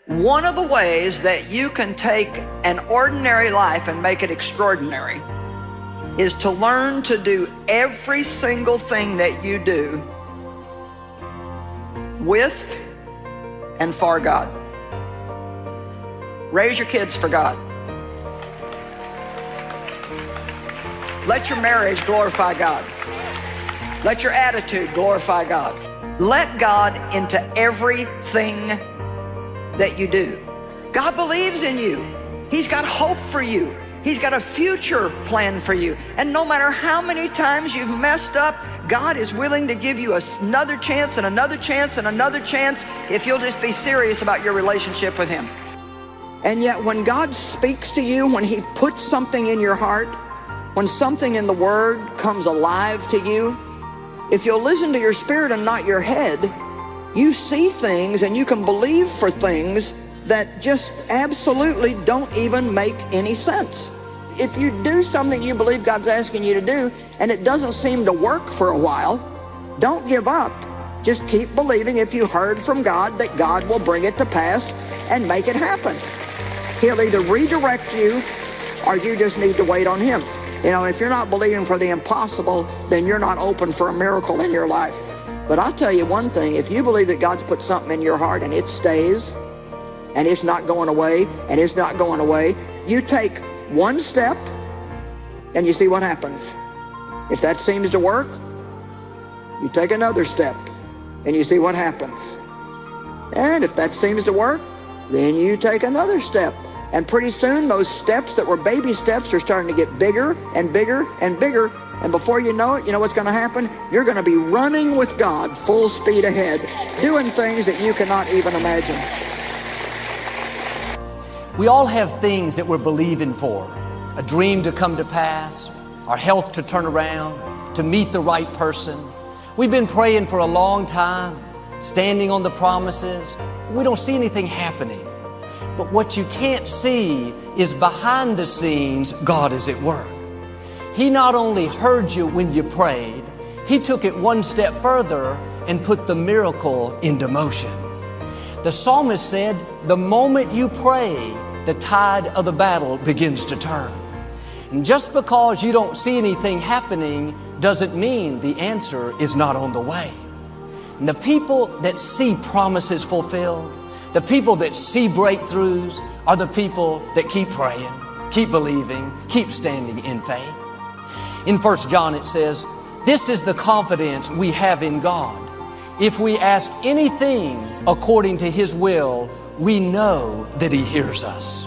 One of the ways that you can take an ordinary life and make it extraordinary is to learn to do every single thing that you do with and for God. Raise your kids for God. Let your marriage glorify God. Let your attitude glorify God. Let God into everything that you do. God believes in you. He's got hope for you. He's got a future plan for you. And no matter how many times you've messed up, God is willing to give you another chance and another chance and another chance if you'll just be serious about your relationship with Him. And yet when God speaks to you, when He puts something in your heart, when something in the Word comes alive to you, if you'll listen to your spirit and not your head, you see things and you can believe for things that just absolutely don't even make any sense. If you do something you believe God's asking you to do and it doesn't seem to work for a while, don't give up. Just keep believing if you heard from God that God will bring it to pass and make it happen. He'll either redirect you or you just need to wait on Him. You know, if you're not believing for the impossible, then you're not open for a miracle in your life. But I'll tell you one thing, if you believe that God's put something in your heart and it stays, and it's not going away, and it's not going away, you take one step, and you see what happens. If that seems to work, you take another step, and you see what happens. And if that seems to work, then you take another step. And pretty soon, those steps that were baby steps are starting to get bigger and bigger and bigger. And before you know it, you know what's going to happen? You're going to be running with God full speed ahead, doing things that you cannot even imagine. We all have things that we're believing for. A dream to come to pass, our health to turn around, to meet the right person. We've been praying for a long time, standing on the promises. We don't see anything happening. But what you can't see is behind the scenes, God is at work. He not only heard you when you prayed, He took it one step further and put the miracle into motion. The psalmist said, the moment you pray, the tide of the battle begins to turn. And just because you don't see anything happening doesn't mean the answer is not on the way. And the people that see promises fulfilled, the people that see breakthroughs are the people that keep praying, keep believing, keep standing in faith. In 1 John it says, this is the confidence we have in God. If we ask anything according to His will, we know that He hears us.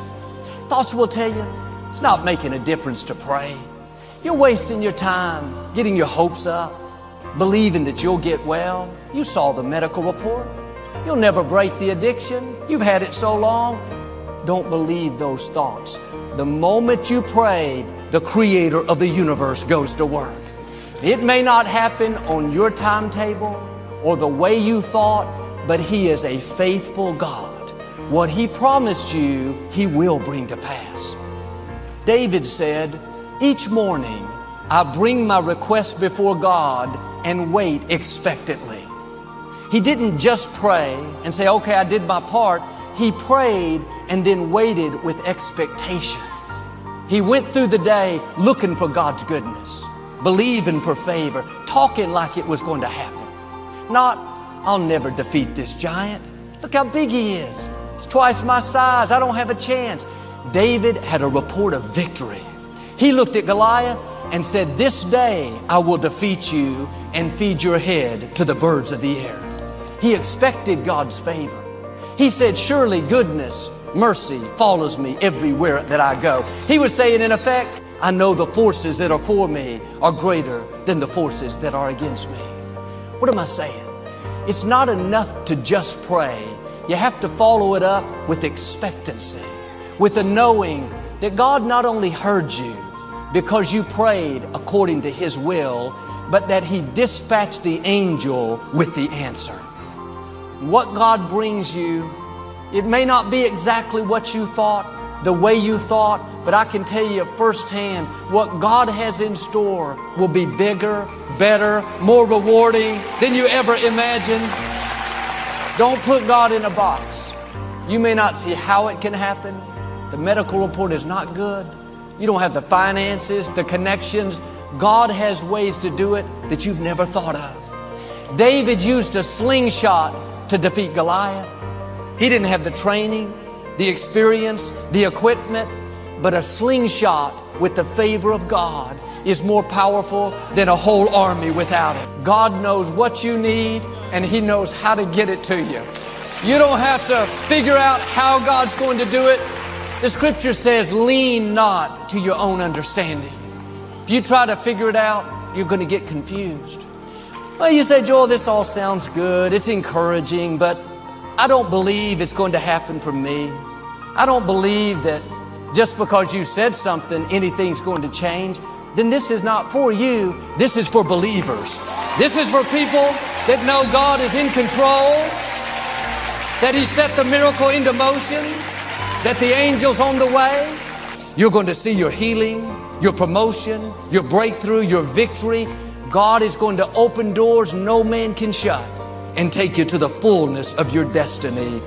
Thoughts will tell you, it's not making a difference to pray. You're wasting your time getting your hopes up, believing that you'll get well. You saw the medical report. You'll never break the addiction. You've had it so long. Don't believe those thoughts. The moment you prayed, the Creator of the universe goes to work. It may not happen on your timetable or the way you thought, but He is a faithful God. What He promised you, He will bring to pass. David said, each morning I bring my request before God and wait expectantly. He didn't just pray and say, okay, I did my part. He prayed and then waited with expectation. He went through the day looking for God's goodness, believing for favor, talking like it was going to happen. Not, I'll never defeat this giant. Look how big he is. It's twice my size. I don't have a chance. David had a report of victory. He looked at Goliath and said, this day I will defeat you and feed your head to the birds of the air. He expected God's favor. He said, surely goodness, mercy follows me everywhere that I go. He was saying, in effect, I know the forces that are for me are greater than the forces that are against me. What am I saying? It's not enough to just pray. You have to follow it up with expectancy, with the knowing that God not only heard you because you prayed according to His will, but that He dispatched the angel with the answer. What God brings you, it may not be exactly what you thought, the way you thought, but I can tell you firsthand, what God has in store will be bigger, better, more rewarding than you ever imagined. Don't put God in a box. You may not see how it can happen. The medical report is not good. You don't have the finances, the connections. God has ways to do it that you've never thought of. David used a slingshot to defeat Goliath. He didn't have the training, the experience, the equipment, but a slingshot with the favor of God is more powerful than a whole army without it. God knows what you need, and He knows how to get it to you. You don't have to figure out how God's going to do it. The scripture says, lean not to your own understanding. If you try to figure it out, you're going to get confused. Well, you say, Joel, this all sounds good. It's encouraging, but I don't believe it's going to happen for me. I don't believe that just because you said something, anything's going to change. Then this is not for you. This is for believers. This is for people that know God is in control, that He set the miracle into motion, that the angel's on the way. You're going to see your healing, your promotion, your breakthrough, your victory. God is going to open doors no man can shut and take you to the fullness of your destiny.